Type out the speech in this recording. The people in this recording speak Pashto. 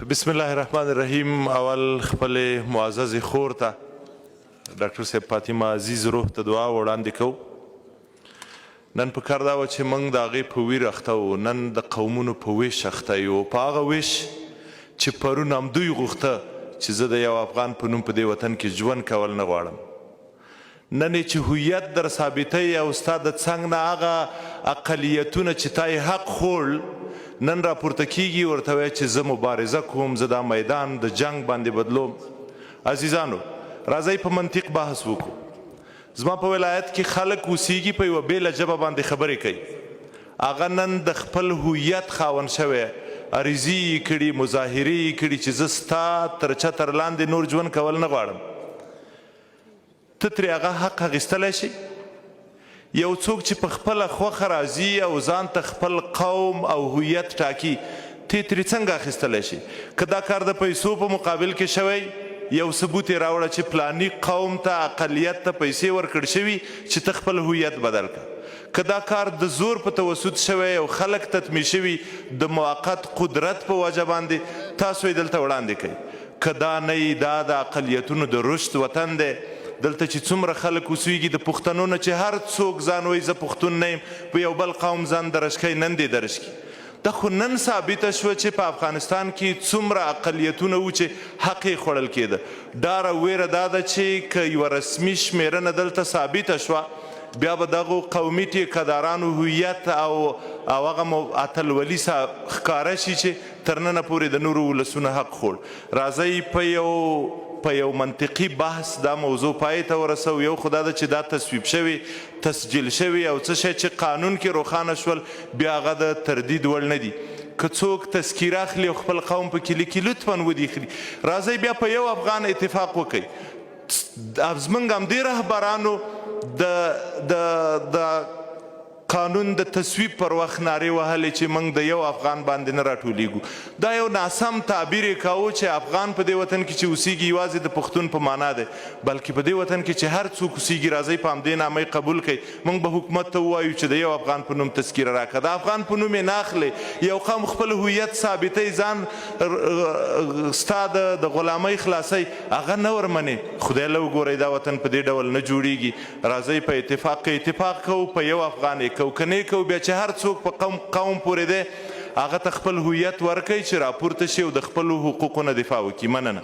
بسم الله الرحمن الرحیم. اول خپل معزز خور ته ډاکټر صاحب فاطمه عزیز روح ته دعا وړاندې کوو. نن په کار دا وه چې موږ د هغې په ویر اخته وو. نن د قومونو په ویش اخته یو، په هغه ویش چې پرون همدوی غوښته چې زه د یو افغان په نوم په دې وطن کې ژوند کول نه غواړم. نن یې چې هویت در ثابتوي او ستا د څنګ نه هغه اقلیتونه چې تا یې حق خوړ نن راپورته کیږي، ورته وایي چې زه مبارزه کوم، زه دا میدان د جنگ باندې بدلوم. عزیزانو راځئ په منطق بحث وکړو. زما په ولایت کې خلک اوسیږي په یوه بېله ژبه باندې خبرې کوي. هغه نن د خپل هویت خاوند شوی، عریضې یې کړي، مظاهرې یې کړي چې زه ستا تر چتر لاندې نور ژوند کول نه غواړم. ته ترې هغه حق اخیستلی شي؟ یو څوک چې په خپله خوښه راځي او ځان ته خپل قوم او هویت ټاکي، ته یې ترې څنګه اخیستلی شي؟ که دا کار د پیسو په مقابل کې شوی، یو ثبوت یې راوړه چې پلاني قوم ته اقلیت ته پیسې ورکړل شوي چې ته خپل هویت بدل کړه. که دا کار د زور په توسط شوی او خلک تطمیع شوي د موقت قدرت په وجه باندې، تاسو یې دلته وړاندې کوئ. که دا نه وي، دا د اقلیتونو د رشد وطن دی. دلته چې څومره خلک اوسیږي د پښتنو نه چې هر څوک ځان وایي زه پښتون نه یم، په یو بل قوم ځان درش کوي، نن دې درش کړي. دا خو نن ثابته شوه چې په افغانستان کې څومره اقلیتونه وو چې حق یې خوړل کېده. ډاره ویره دا ده چې که یوه رسمي شمېرنه دلته ثابته شوه، بیا به دغو قومي ټیکهدارانو هویت او هغه اتلولي ښکاره شي چې تر ننه پورې د نورو ولسونو حق خوړ. راځئ په یو منطقي بحث دا موضوع پای ته ورسو. یو خو دا ده چې دا تصویب شوي، تسجیل شوي او څه شی چې قانون کې روښانه شول، بیا هغه د تردید وړ نه دي. که څوک تذکیره اخلي او خپل قوم په کې لیکي، لطفا ودې اخلي. راځئ بیا په یو افغان اتفاق وکړئ. زموږ همدې رهبرانو د قانون د تصویب پر وخت نارې وهلې چې موږ د یو افغان باندې نه راټولیږو. دا یو ناسم تعبیر یې کاوه چې افغان په دې وطن کې چې اوسیږي یوازې د پښتون په معنا دی، بلکې په دې وطن کې چې هر څوک اوسیږي. راځئ په همدې نامه یې قبول کړئ. موږ به حکومت ته ووایو چې د یو افغان په نوم تذکیره راکړه. د افغان په نوم یې نه اخلئ. یو قوم خپل هویت ثابتوي، ځان ستا د غلامۍ خلاصوي، هغه نه ورمنې. خدای له وګورئ دا وطن په دې ډول نه جوړیږي. راځئ په اتفاق کې اتفاق کوو، په یو افغان یې کو. که نه یې کوو، بیا چې هر څوک په قوم پورې دی، هغه ته خپل هویت ورکوي چې راپورته شي او د خپلو حقوقو نه دفاع وکړي. مننه.